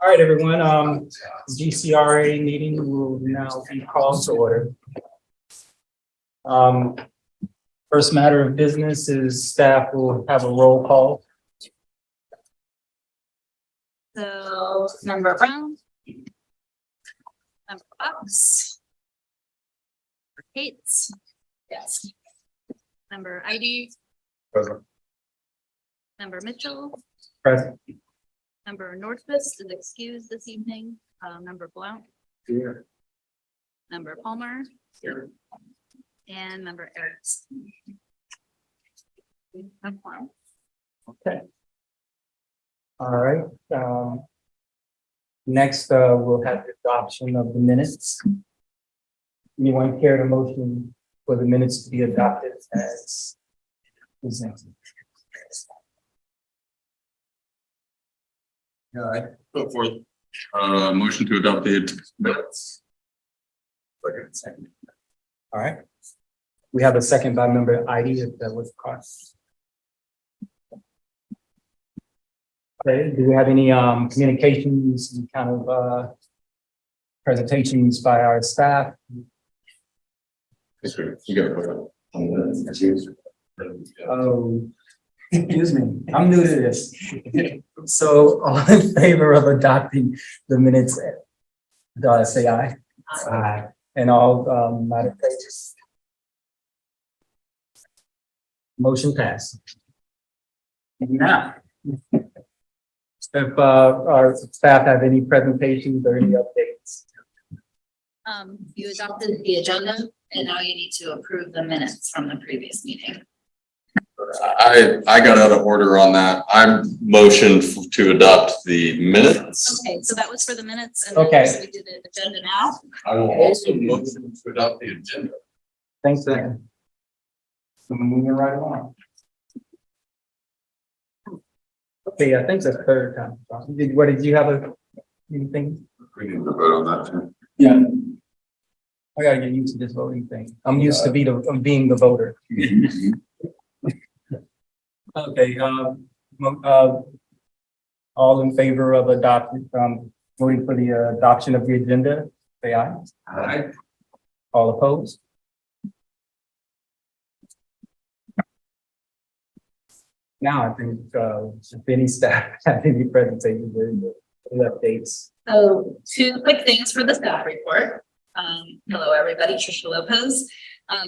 All right, everyone. GCRA meeting will now be called to order. First matter of business is staff will have a roll call. So member Brown, member Fox, Cates, yes, member ID, Present. member Mitchell, Present. member Northwest is excused this evening, member Blount, Here. member Palmer, Here. and member Erickson. Okay. All right. Next, we'll have the adoption of the minutes. Anyone care to motion for the minutes to be adopted as presented? Yeah, I put forth motion to adopt the minutes. Second. All right. We have a second by member ID if that was crossed. Okay, do we have any communications and kind of presentations by our staff? You got to put it. Oh, excuse me, I'm new to this. So all in favor of adopting the minutes, say aye. Aye. And all matter pages. Motion passed. Now, if our staff have any presentations or any updates. You adopted the agenda and now you need to approve the minutes from the previous meeting. I got out of order on that. I motioned to adopt the minutes. Okay, so that was for the minutes and Okay. then we do the agenda now. I will also motion to adopt the agenda. Thanks, Dan. So we're moving right along. Okay, I think it's the third time. Did you have anything? We need to vote on that too. Yeah. I gotta get used to this voting thing. I'm used to being the voter. Okay, all in favor of adopting, voting for the adoption of the agenda, say aye. Aye. All opposed? Now I think, if any staff have any presentations or any updates. So 2 quick things for the staff report. Hello, everybody, Trisha Lopez.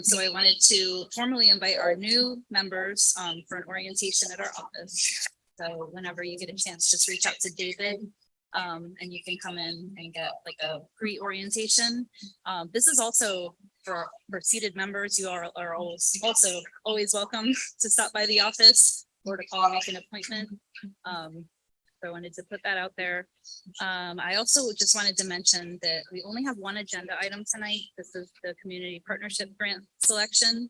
So I wanted to formally invite our new members for an orientation at our office. So whenever you get a chance, just reach out to David and you can come in and get like a pre-orientation. This is also for seated members. You are always welcome to stop by the office or to call and make an appointment. So I wanted to put that out there. I also just wanted to mention that we only have one agenda item tonight. This is the community partnership grant selection.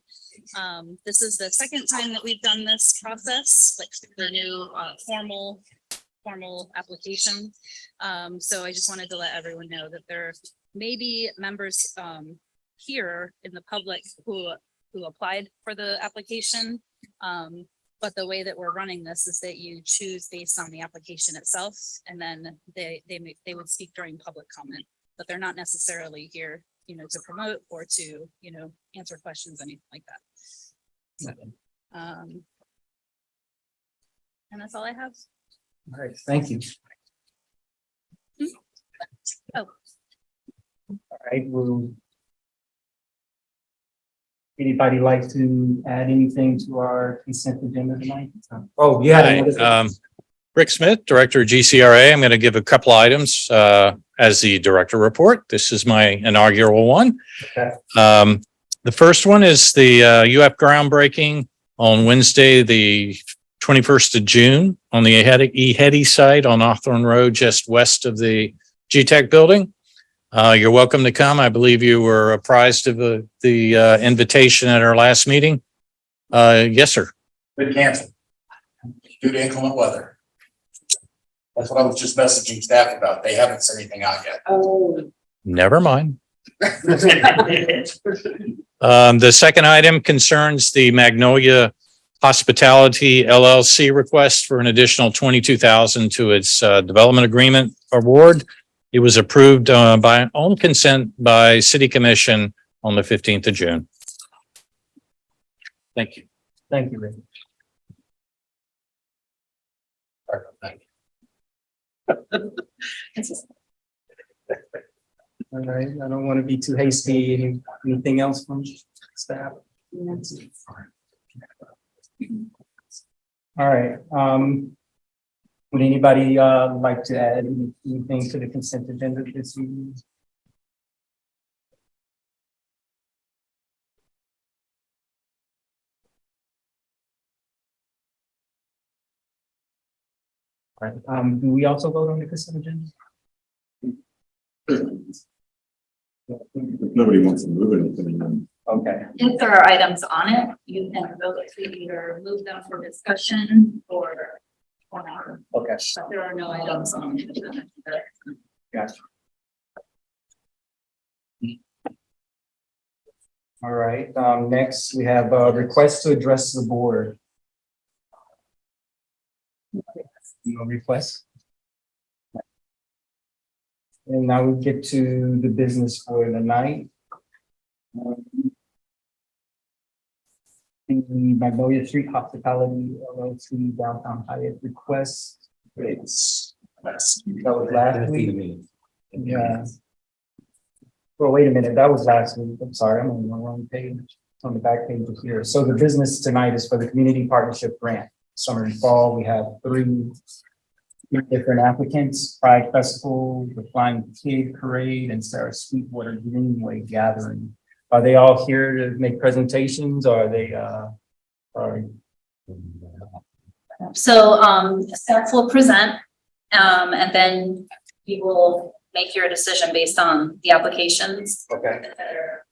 This is the second time that we've done this process, like the new formal application. So I just wanted to let everyone know that there may be members here in the public who applied for the application. But the way that we're running this is that you choose based on the application itself, and then they would speak during public comment, but they're not necessarily here, to promote or to, answer questions, anything like that. So, and that's all I have. All right, thank you. Oh. All right, anybody like to add anything to our consent agenda tonight? Oh, yeah. Hi, Rick Smith, Director of GCRA. I'm going to give a couple items as the director report. This is my inaugural one. Okay. The first one is the UF groundbreaking on Wednesday, the 21st of June on the Ehetty site on Hawthorne Road, just west of the GTEC building. You're welcome to come. I believe you were apprised of the invitation at our last meeting. Yes, sir. Been canceled due to inclement weather. That's what I was just messaging staff about. They haven't sent anything out yet. Oh. Never mind. The second item concerns the Magnolia Hospitality LLC request for an additional $22,000 to its development agreement award. It was approved on consent by City Commission on the 15th of June. Thank you. Thank you, Rick. All right, I don't want to be too hasty. Anything else from staff? All right, would anybody like to add anything to the consent agenda this evening? All right, do we also vote on the consent agenda? Nobody wants to move anything. Okay, If there are items on it, you can vote to either move them for discussion or not. okay, But there are no items on it. gotcha. All right, next we have a request to address the board. No request. And now we get to the business for the night. The Magnolia Street Hospitality LLC Downtown Hyatt request. That was last week. Yeah. Well, wait a minute, that was last week. I'm sorry, I'm on the wrong page. It's on the back page of here. So the business tonight is for the Community Partnership Grant. Summer and fall, we have three different applicants: Pride Festival, the Flying Pig Parade, and Sarah Sweetwater Greenway Gathering. Are they all here to make presentations, or are they So staff will present, and then you will make your decision based on the applications okay? that are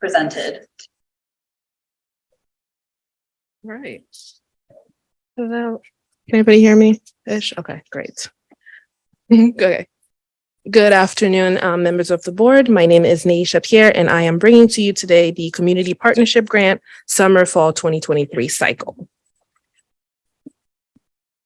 presented. Right. Hello. Can anybody hear me? Ish? Okay, great. Okay. Good afternoon, members of the board. My name is Naisha Pierre, and I am bringing to you today the Community Partnership Grant Summer Fall 2023 cycle.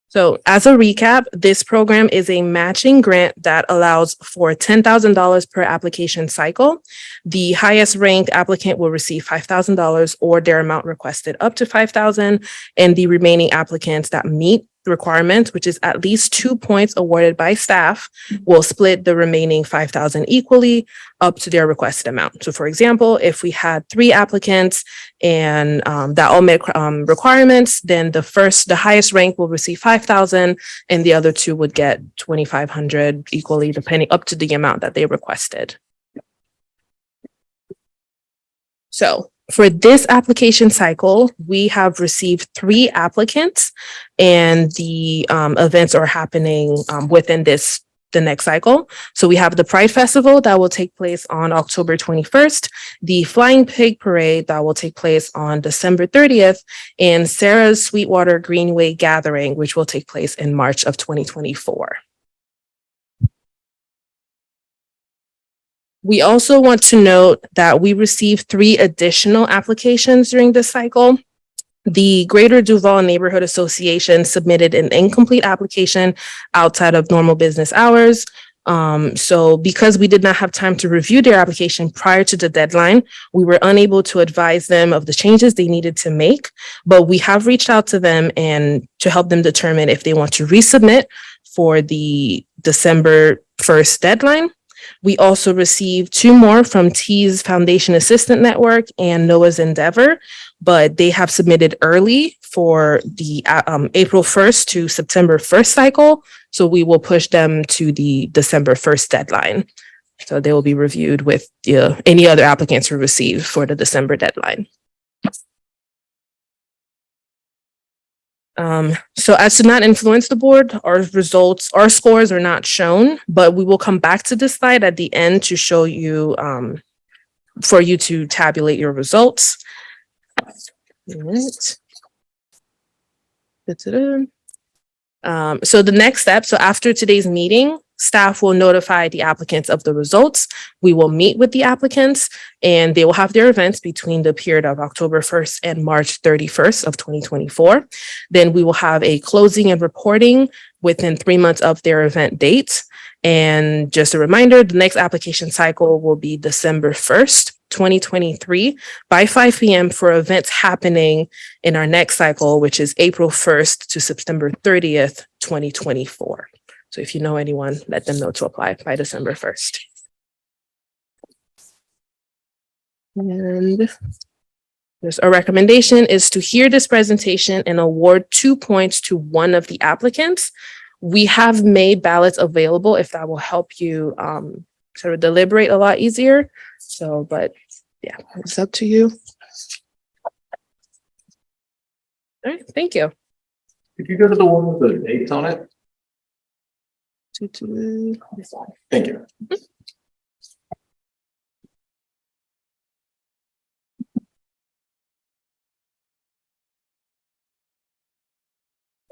So as a recap, this program is a matching grant that allows for $10,000 per application cycle. The highest ranked applicant will receive $5,000 or their amount requested up to $5,000, and the remaining applicants that meet the requirement, which is at least 2 points awarded by staff, will split the remaining $5,000 equally up to their requested amount. So for example, if we had 3 applicants and that all met requirements, then the highest rank will receive $5,000 and the other 2 would get $2,500 equally, depending up to the amount that they requested. So for this application cycle, we have received 3 applicants, and the events are happening within the next cycle. So we have the Pride Festival that will take place on October 21st, the Flying Pig Parade that will take place on December 30th, and Sarah's Sweetwater Greenway Gathering, which will take place in March of 2024. We also want to note that we received 3 additional applications during this cycle. The Greater Duval Neighborhood Association submitted an incomplete application outside of normal business hours. So because we did not have time to review their application prior to the deadline, we were unable to advise them of the changes they needed to make, but we have reached out to them and to help them determine if they want to resubmit for the December 1st deadline. We also received 2 more from T's Foundation Assistant Network and Noah's Endeavor, but they have submitted early for the April 1st to September 1st cycle. So we will push them to the December 1st deadline. So they will be reviewed with any other applicants we receive for the December deadline. So as to not influence the board, our scores are not shown, but we will come back to this slide at the end to show you, for you to tabulate your results. So the next step, so after today's meeting, Staff will notify the applicants of the results. We will meet with the applicants and they will have their events between the period of October 1st and March 31st of 2024. Then we will have a closing and reporting within 3 months of their event dates. And just a reminder, the next application cycle will be December 1st, 2023 by 5 p.m. for events happening in our next cycle, which is April 1st to September 30th, 2024. So if you know anyone, let them know to apply by December 1st. And there's a recommendation is to hear this presentation and award 2 points to one of the applicants. We have made ballots available if that will help you sort of deliberate a lot easier. So, but yeah, it's up to you. All right, thank you. Could you go to the one with the dates on it? Thank you.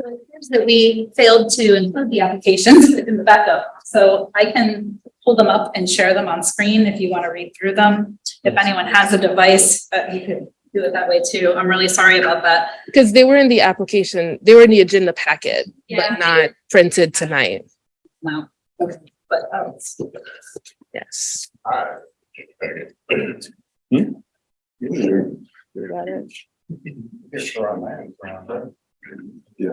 So it appears that we failed to include the applications in the backup, so I can pull them up and share them on screen if you want to read through them. If anyone has a device, you could do it that way too. I'm really sorry about that. Because they were in the application, they were in the agenda packet, Yeah. but not printed tonight. No, okay, but Yes. Hmm? Got it. Yeah.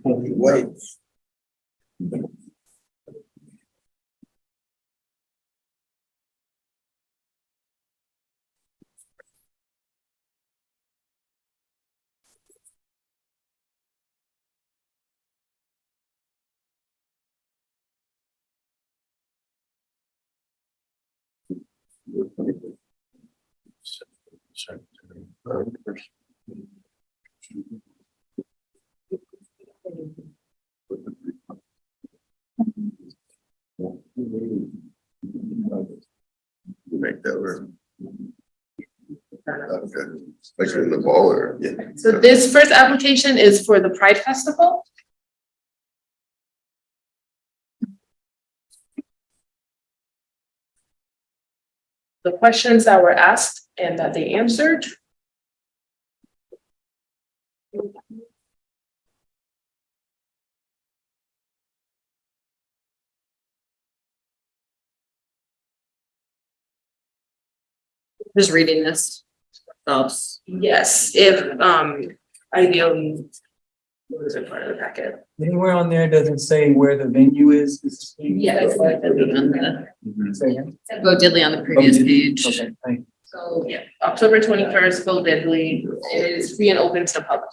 Wait. Make that work. Okay, especially in the baller. Yeah. So this first application is for the Pride Festival. The questions that were asked and that they answered. Just reading this helps. Yes, if ideally. What is it part of the packet? Anywhere on there does it say where the venue is? Yes. Say again? Bo Diddley on the previous page. Okay, thank you. So yeah, October 21st, Bo Diddley. It is free and open to the public.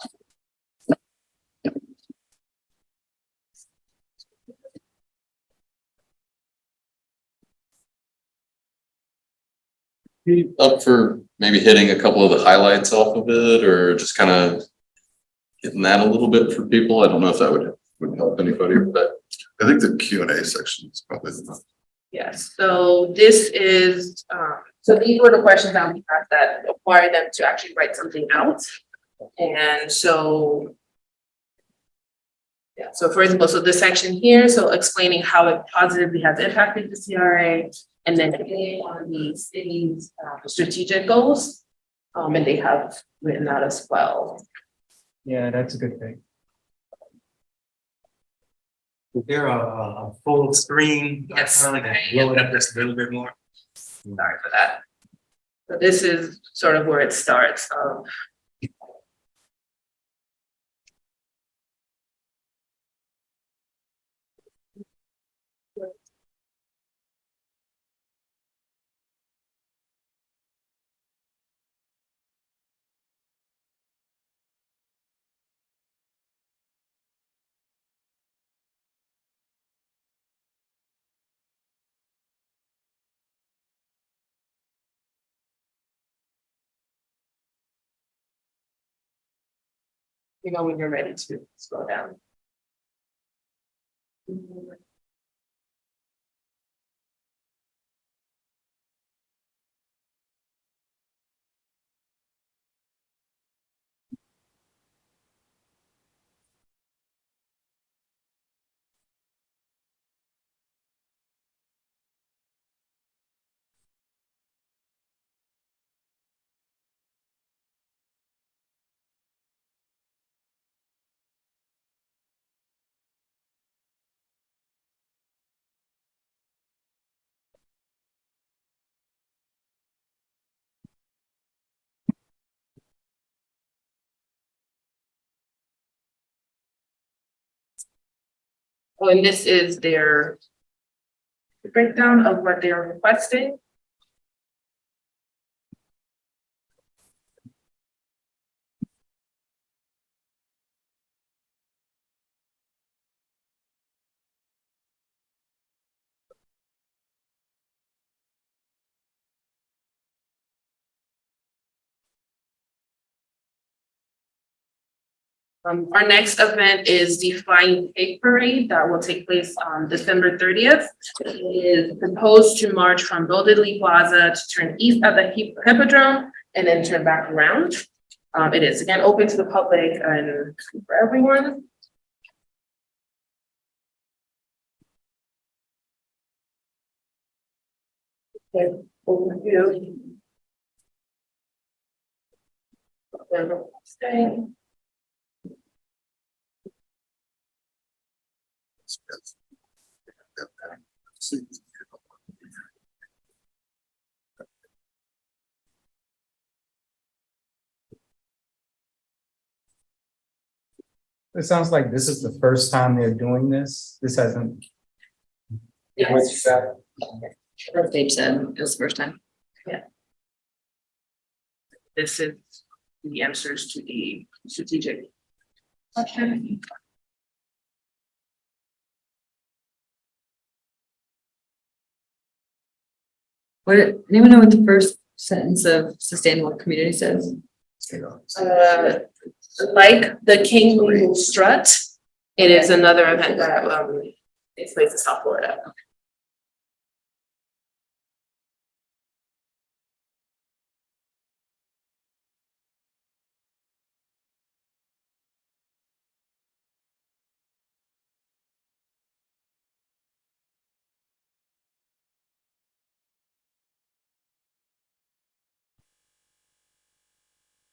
Up for maybe hitting a couple of the highlights off of it, or just kind of getting that a little bit for people. I don't know if that would help anybody, but I think the Q&A section is probably the most. Yes, so this is, so these were the questions that we had that require them to actually write something out. And so. Yeah, so for example, so this section here, so explaining how it positively has impacted the CRA, and then on the city's strategic goals. And they have written that as well. Yeah, that's a good thing. Is there a full screen? Yes. Blow it up just a little bit more. Sorry for that. So this is sort of where it starts. You know, when you're ready to slow down. Oh, and this is their breakdown of what they're requesting. Our next event is the Flying Pig Parade that will take place on December 30th. It is proposed to march from Boldly Plaza to turn east at the Hippodrome and then turn back around. It is again open to the public and for everyone. Okay, overview. Stay. It sounds like this is the first time they're doing this. This hasn't. Yes. What you said? As Dave said, it was the first time. This is the answers to the strategic question. What, anyone know what the first sentence of sustainable community says? Like the King Louis Strut, it is another event that takes place in South Florida.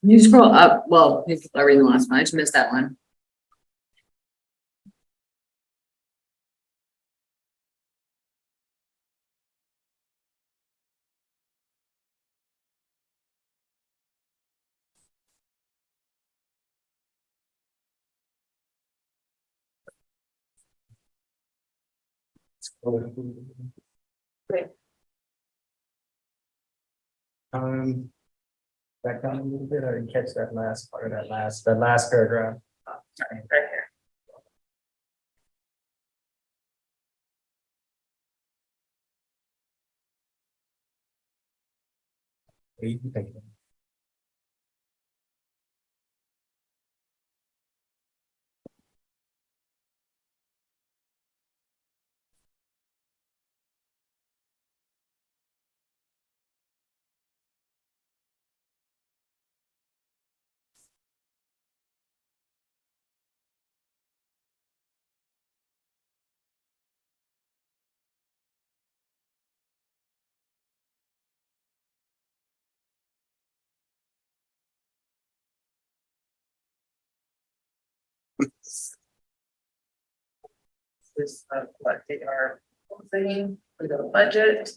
Can you scroll up? Well, people are reading the last one. I just missed that one. Back down a little bit. I didn't catch that last part of that last paragraph. Sorry, right here. What are you thinking? This what they are proposing for the budget.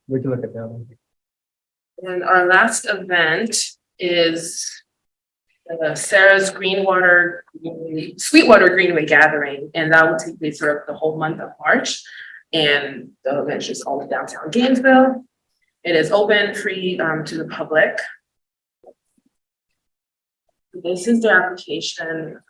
Would you look at that one? And our last event is Sarah's Sweetwater Greenway Gathering, and that will take place throughout the whole month of March. And the event is just all in downtown Gainesville. It is open, free to the public. This is the application.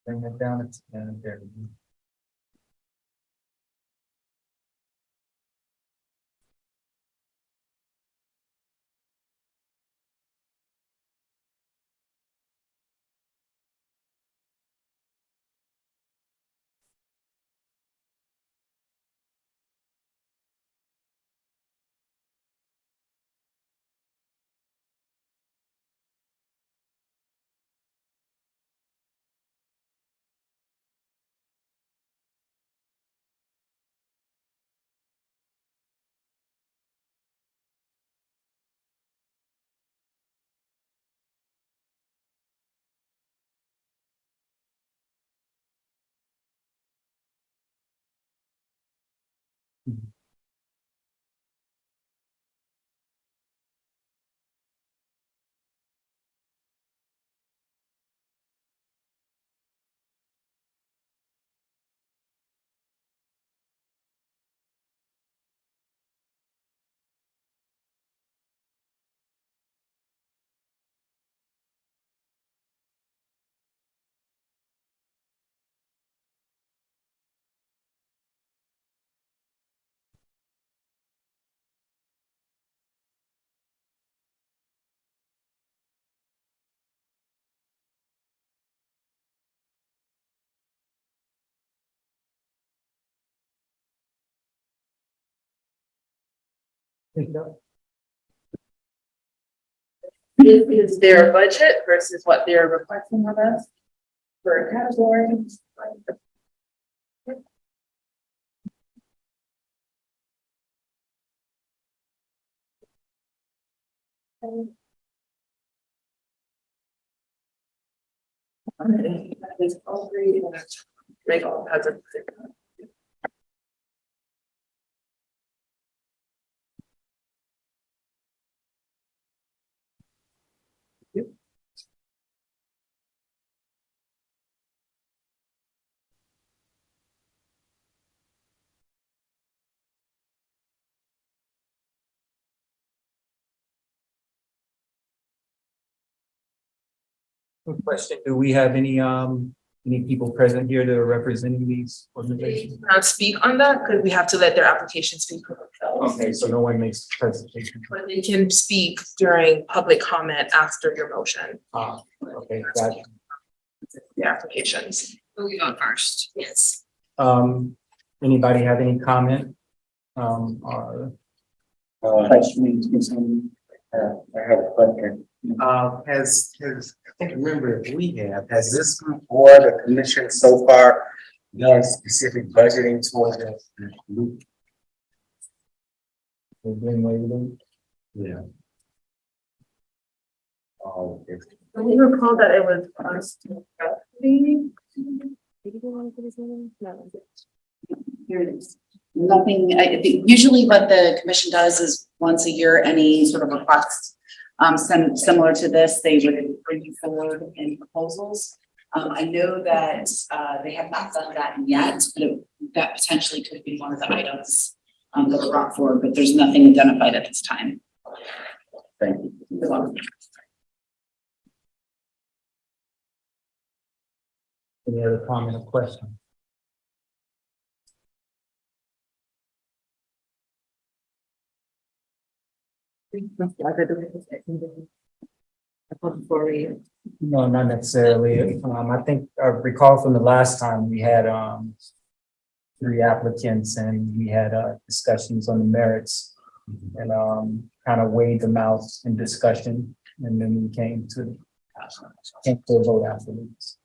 Bring it down. It's there. Is there a budget versus what they're requesting of us for a category? Make all has a. Good question. Do we have any people present here that are representing these They organizations? cannot speak on that because we have to let their application speak for themselves. Okay, so no one makes presentation. But they can speak during public comment after your motion, Okay, gotcha. the applications. We vote first. Yes. Anybody have any comment? Or Question, I have a question. Has, I think, remember if we have, has this group or the commission so far done specific budgeting towards this group? we're doing away with them? Yeah. Oh, if Do you recall that it was us? Here it is. Nothing, usually what the commission does is once a year, any sort of requests similar to this, they would bring you forward in proposals. I know that they have not done that yet, but that potentially could be one of the items that are brought forward, but there's nothing identified at this time. Thank you. You're welcome. Any other comment or question? No, not necessarily. I think I recall from the last time we had three applicants and we had discussions on the merits and kind of weighed them out in discussion, and then we came to a vote afterwards.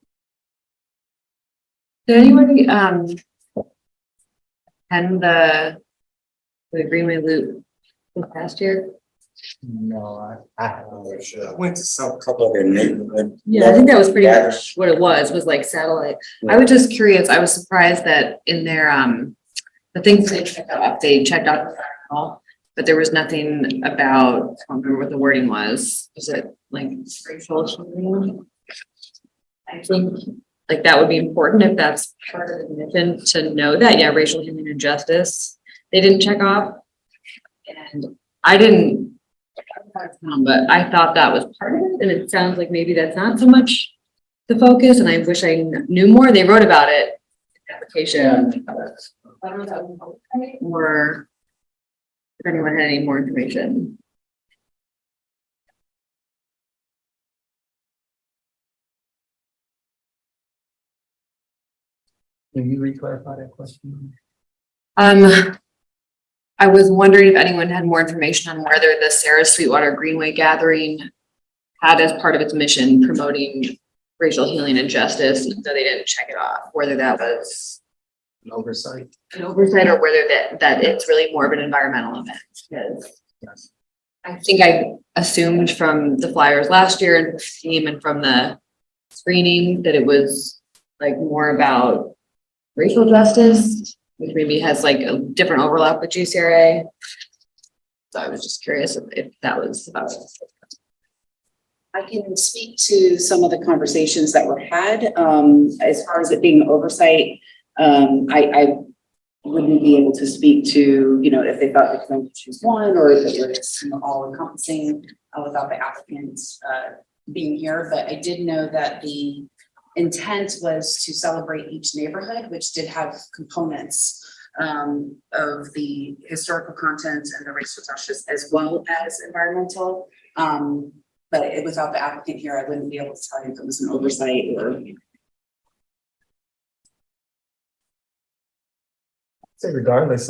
Did anybody, and the Greenway Loop this past year? No, I went to some couple of their neighborhood. Yeah, I think that was pretty much what it was like satellite. I was just curious, I was surprised that in their, the things they checked out, all, but there was nothing about, I don't remember what the wording was. Was it like racial or something? I think like that would be important if that's part of the mission to know that, yeah, racial, human, and justice. They didn't check off. And I didn't, but I thought that was part of it. And it sounds like maybe that's not so much the focus, and I wish I knew more. They wrote about it, in the application. I don't know if that was okay, or if anyone had any more information. Can you re-clarify that question? I was wondering if anyone had more information on whether the Sarah Sweetwater Greenway Gathering had as part of its mission promoting racial healing and justice, so they didn't check it off, whether that was An oversight? an oversight or whether that it's really more of an environmental event. Because I think I assumed from the flyers last year and from the team and from the screening that it was like more about racial justice, which maybe has like a different overlap with GCRA. So I was just curious if that was about it. I can speak to some of the conversations that were had. As far as it being oversight, I wouldn't be able to speak to, you know, if they thought they could choose one or if it was all encompassing without the applicants being here. But I did know that the intent was to celebrate each neighborhood, which did have components of the historical content and the racial justice as well as environmental. But without the applicant here, I wouldn't be able to tell you if it was an oversight or. So regardless,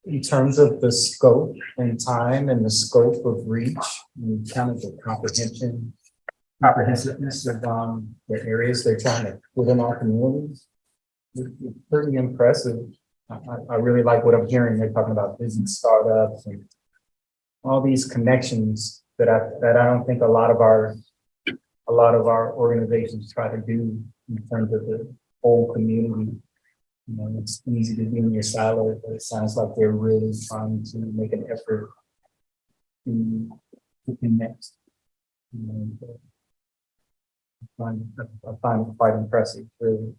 in terms of the scope and time and the scope of reach, and kind of the comprehensiveness of the areas they're trying to put in our communities, it's pretty impressive. I really like what I'm hearing. They're talking about business startups and all these connections that I don't think a lot of our organizations try to do in terms of the whole community. You know, it's easy to be in your silo, but it sounds like they're really trying to make an effort to connect. You know, I find it quite impressive, really.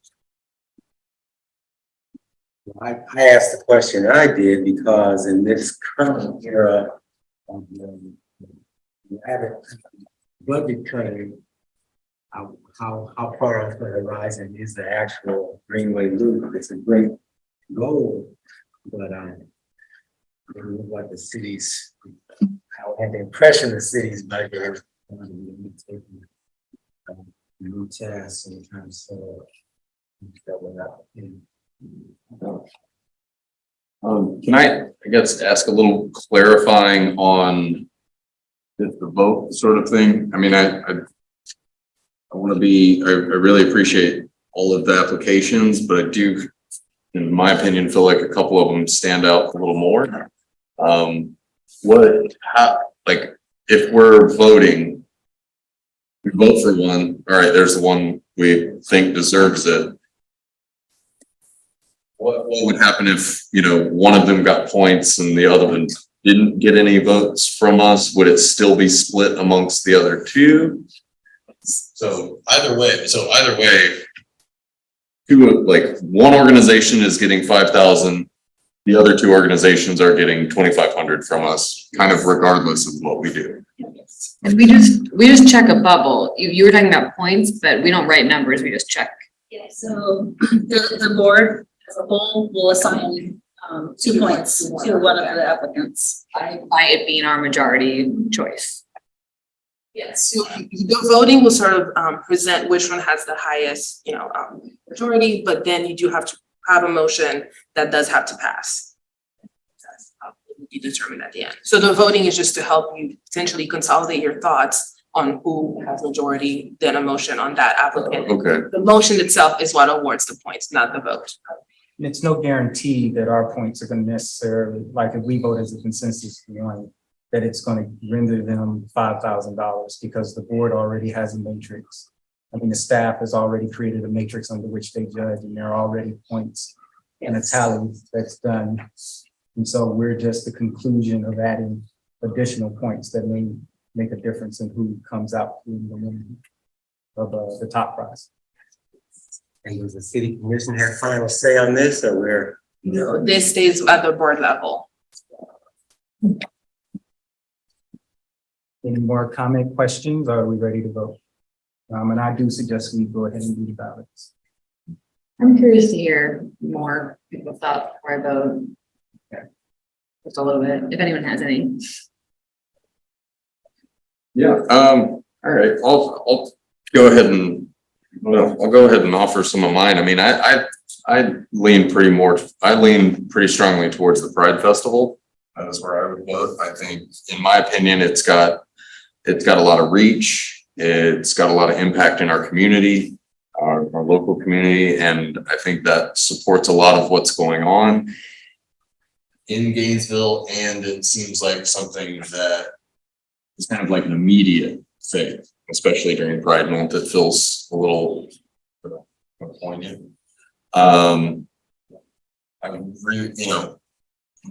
I asked the question I did because in this current era of budget cutting, how far off the horizon is the actual Greenway Loop? It's a great goal, but what the city's, how I had the impression the city's budget new tasks and terms of that we're not in. Can I guess, ask a little clarifying on the vote sort of thing? I mean, I want to be, I really appreciate all of the applications, but I do, in my opinion, feel like a couple of them stand out a little more. Like, if we're voting, we vote for one, all right, there's the one we think deserves it. What would happen if, you know, one of them got points and the other one didn't get any votes from us? Would it still be split amongst the other two? So either way, like one organization is getting 5,000, the other two organizations are getting 2,500 from us, kind of regardless of what we do. And we just check a bubble. You were talking about points, but we don't write numbers, we just check. Yeah, so the board as a whole will assign 2 points to one of the applicants. By it being our majority choice. Yes, so the voting will sort of present which one has the highest, majority, but then you do have to have a motion that does have to pass. That's how it will be determined at the end. So the voting is just to help you potentially consolidate your thoughts on who has majority, then a motion on that applicant. Okay. The motion itself is what awards the points, not the vote. And it's no guarantee that our points are going to necessarily, like if we vote as a consensus one, that it's going to render them $5,000 because the board already has a matrix. I mean, the staff has already created a matrix under which they judge, and there are already points and a tally that's done. And so we're just the conclusion of adding additional points that may make a difference in who comes out in the winning of the top prize. And does the city commission have final say on this, or where? No, this stays at the board level. Any more comment, questions, or are we ready to vote? And I do suggest we go ahead and do the ballots. I'm curious to hear more people's thoughts before I vote. Just a little bit, if anyone has any. Yeah, all right, I'll go ahead and, well, I'll go ahead and offer some of mine. I mean, I lean pretty strongly towards the Pride Festival. That's where I would vote. I think, in my opinion, it's got a lot of reach. It's got a lot of impact in our community, our local community, and I think that supports a lot of what's going on in Gainesville, and it seems like something that is kind of like an immediate thing, especially during Pride Month. It feels a little poignant. I'm really,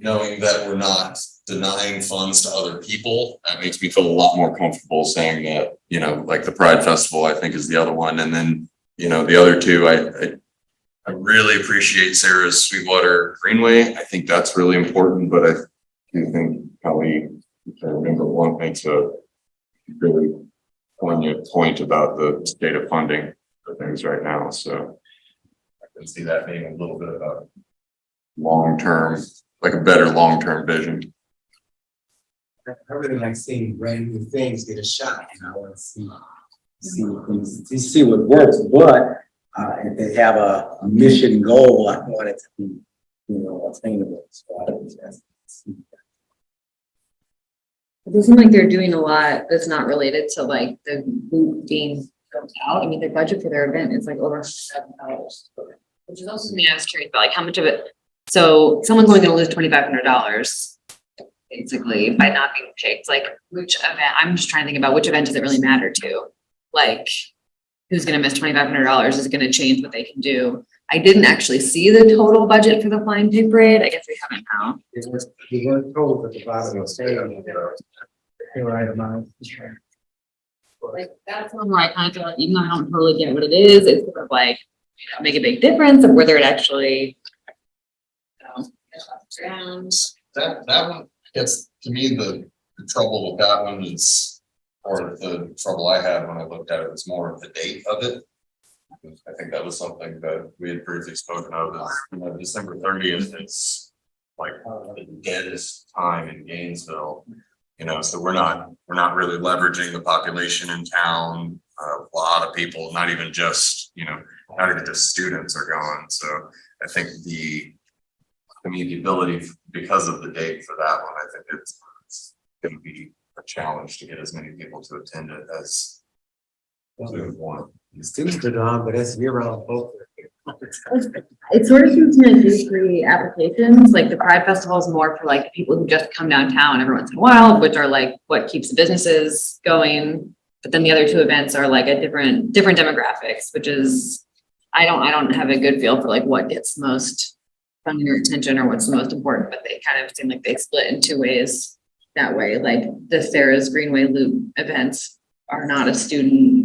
knowing that we're not denying funds to other people, that makes me feel a lot more comfortable saying that, like the Pride Festival, I think is the other one. And then, the other two, I really appreciate Sarah's Sweetwater Greenway. I think that's really important, but I do think probably, if I remember, one makes a really poignant point about the state of funding for things right now. So I can see that being a little bit of a long-term, like a better long-term vision. I really like seeing brand new things get a shot, and I want to see what works, but if they have a mission goal, I want it to be, attainable. So I would just see It doesn't seem like they're doing a lot that's not related to like the loop being built out. I mean, their budget for their event is like over $7,000, which is also something I was curious about, like how much of it. So someone's only going to lose $2,500 basically by not being picked. Like which event? I'm just trying to think about which event does it really matter to? Like who's going to miss $2,500 is going to change what they can do. I didn't actually see the total budget for the Flying Pig Parade. I guess we haven't now. you weren't told at the bottom of the stage. They were itemized. Like that's one where I kind of feel like even though I don't totally get what it is, it's sort of like make a big difference of whether it actually around. That one gets, to me, the trouble with that one is, or the trouble I had when I looked at it was more of the date of it. I think that was something that we had briefly spoken of, is December 30th is like the deadest time in Gainesville. So we're not really leveraging the population in town. A lot of people, not even just students are gone. So I think the ability, because of the date for that one, I think it's going to be a challenge to get as many people to attend it as we would want. Students are gone, but it's year-round both. It sort of seems to me like these three applications, like the Pride Festival is more for like people who just come downtown every once in a while, which are like what keeps the businesses going. But then the other two events are like a different demographics, which is, I don't have a good feel for like what gets most funding or attention or what's the most important, but they kind of seem like they split in two ways that way. Like the Sarah's Greenway Loop events are not a student,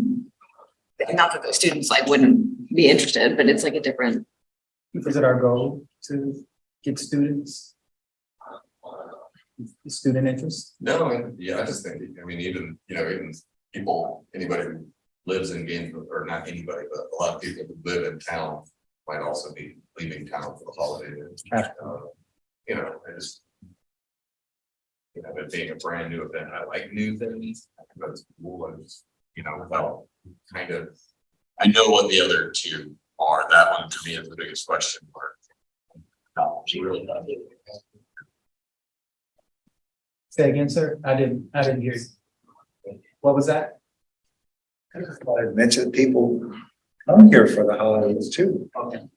not that the students like wouldn't be interested, but it's like a different. Is it our goal to get student interest? No, I just think, even people, anybody who lives in Gainesville, or not anybody, but a lot of people who live in town might also be leaving town for the holiday. I just, it being a brand new event, I like new things. I think that's cool. I just, without kind of, I know what the other two are. That one to me is the biggest question mark. Say again, sir. I didn't hear you. What was that? I just thought I'd mention people come here for the holidays too. Okay.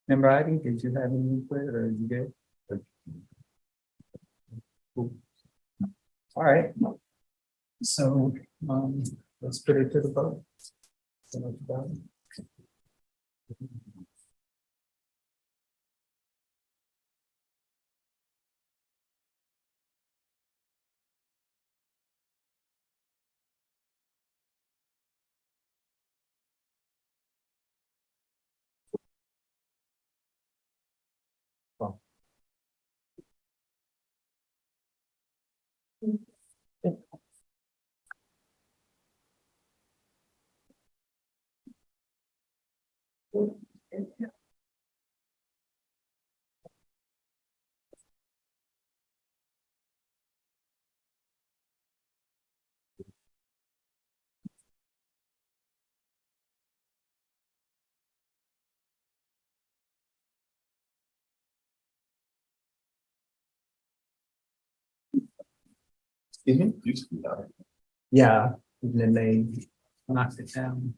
Member Ivy, did you have any input or are you good? Cool. All right. So, let's put it to the vote. Excuse me? Yeah, and then they knocked it down.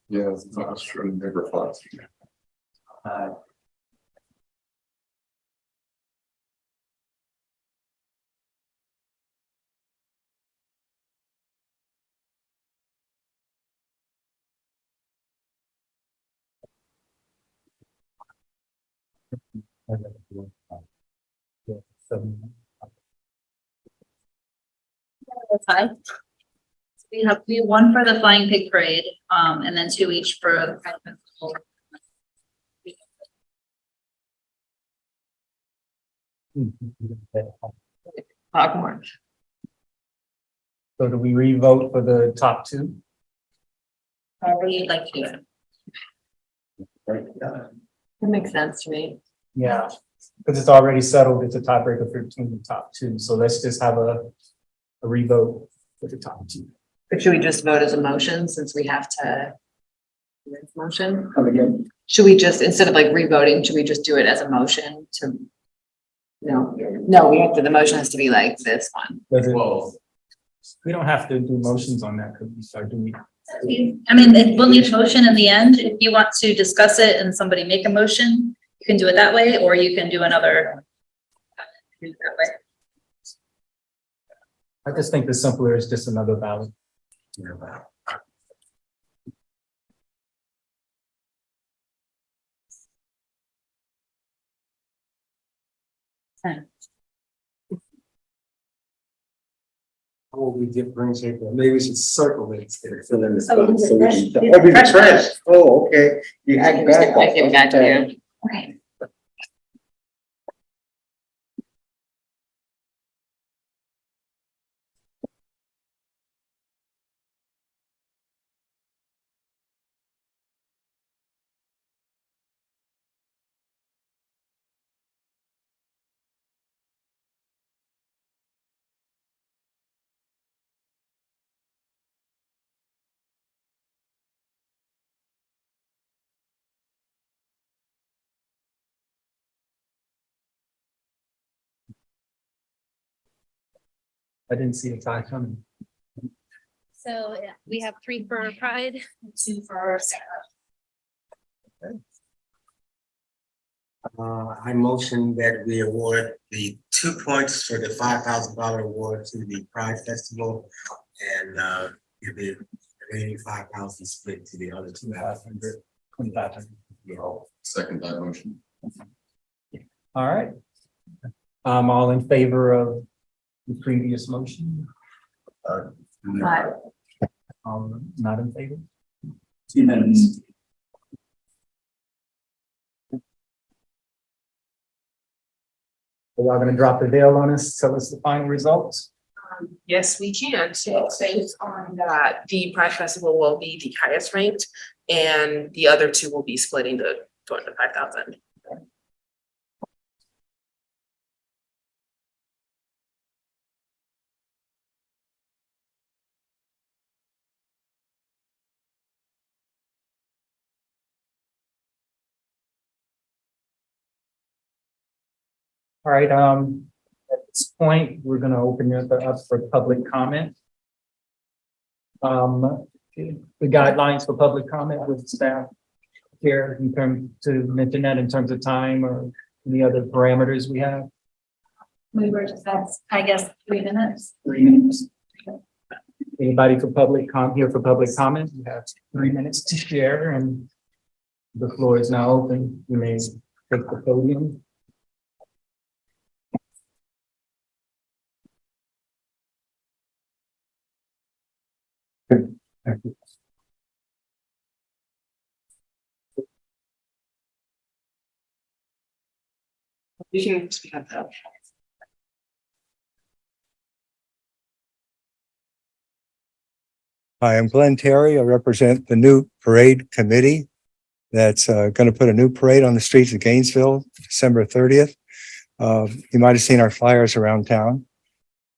Yeah, that's true. Never thought. That's fine. We have one for the Flying Pig Parade, and then two each for the Pride Festival. Talk more. So do we re-vote for the top two? However you'd like to do it. That makes sense to me. Yeah, because it's already settled, it's a tiebreaker between the top two, so let's just have a re-vote for the top two. But should we just vote as a motion since we have to? do this Motion? Come again? Should we just, instead of like re-voting, should we just do it as a motion to? No, we have to, the motion has to be like this one. Does it- We don't have to do motions on that, because we start doing. I mean, we'll need a motion in the end. If you want to discuss it and somebody make a motion, you can do it that way, or you can do another. Do it that way. I just think the simpler is just another ballot. How would we differentiate that? Maybe we should circle it instead of filling this. Oh, out. these are So we fresh- can- these Oh, are these are fresh fresh. Oh, okay. You I can give it back to you. Okay. I didn't see a tie coming. So yeah, we have 3 for Pride, 2 for Sarah. I motion that we award the 2 points for the $5,000 award to the Pride Festival and give the remaining 5,000 split to the other 2,500. 2,500. Second that motion. All right. All in favor of the previous motion? Not in favor? 2 minutes. Are y'all gonna drop the veil on us, tell us the final results? Yes, we can. So based on that, the Pride Festival will be the highest ranked and the other two will be splitting the 5,000. All right, at this point, we're gonna open it up for public comment. The guidelines for public comment with staff here in terms to mention that in terms of time or any other parameters we have. We were just, that's, I guess, 3 minutes. 3 minutes. Anybody for public here for public comment? You have 3 minutes to share and the floor is now open. You may take the podium. You can speak up though. Hi, I'm Glenn Terry. I represent the new parade committee that's going to put a new parade on the streets of Gainesville, December 30th. You might have seen our flyers around town.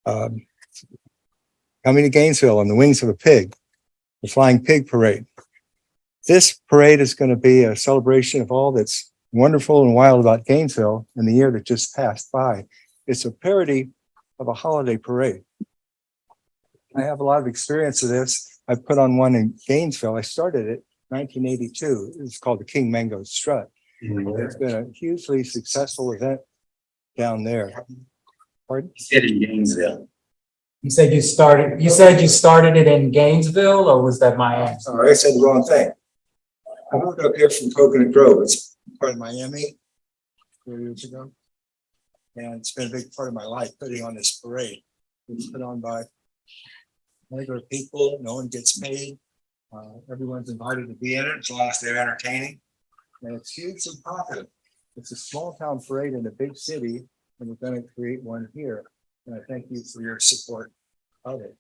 Coming to Gainesville on the wings of a pig, the Flying Pig Parade. This parade is going to be a celebration of all that's wonderful and wild about Gainesville in the year that just passed by. It's a parody of a holiday parade. I have a lot of experience of this. I put on one in Gainesville. I started it in 1982. It's called the King Mango Strut. It's been a hugely successful event down there. Pardon? In Gainesville. You said you started it in Gainesville, or was that Miami? Sorry, I said the wrong thing. I moved up here from Coconut Grove. It's part of Miami 4 years ago. And it's been a big part of my life putting on this parade. It's put on by regular people. No one gets paid. Everyone's invited to be in it as long as they're entertaining. And it's hugely popular. It's a small town parade in a big city, and we're going to create one here. And I thank you for your support of it.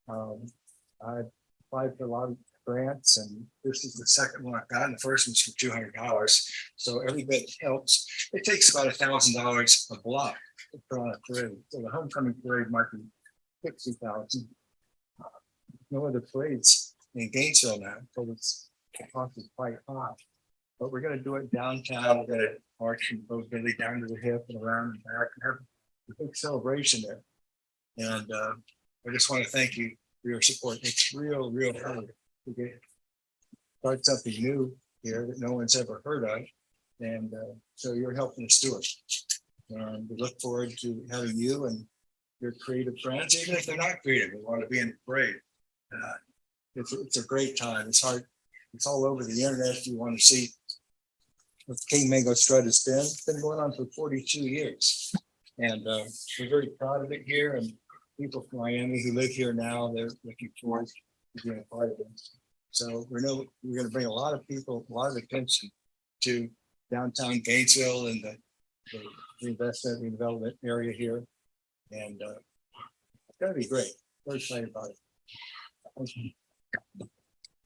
I applied for a lot of grants, and this is the second one I've gotten. The first one's for $200. So every bit helps. It takes about $1,000 a block to put on a parade. So the homecoming parade might be 60,000. No other parades in Gainesville now, so the cost is quite high. But we're going to do it downtown. We're going to march from both Billy down to the hip and around and back and have a big celebration there. And I just want to thank you for your support. It's real hard to start something new here that no one's ever heard of. And so you're helping us do it. And we look forward to having you and your creative friends, even if they're not creative, they want to be in the parade. It's a great time. It's hard. It's all over the internet if you want to see what the King Mango Strut has been. It's been going on for 42 years. And we're very proud of it here. And people from Miami who live here now, they're looking forward to being a part of it. So we're going to bring a lot of people, a lot of attention to downtown Gainesville and the reinvestment, redevelopment area here. And it's going to be great. Very excited about it.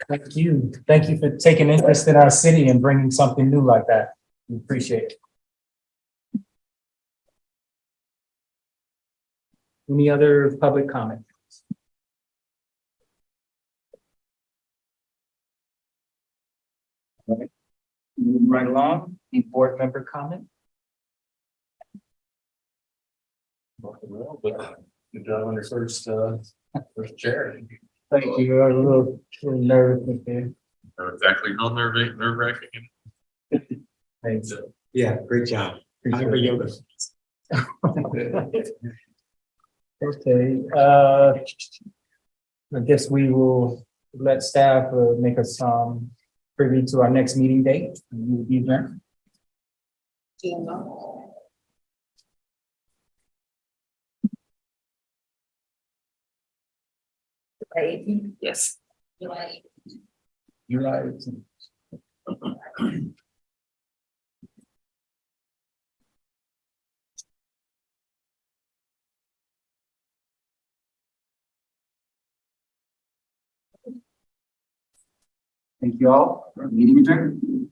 Thank you. Thank you for taking interest in our city and bringing something new like that. We appreciate it. Any other public comment? Moving right along, any board member comment? Good job on your first chair. Thank you. I was a little nervous with you. Exactly how nerve-wracking. Thanks. Yeah, great job. Appreciate it. yoga. Okay, I guess we will let staff make us privy to our next meeting date. You will be there. Yes. You're right. Thank you all. Meeting adjourned.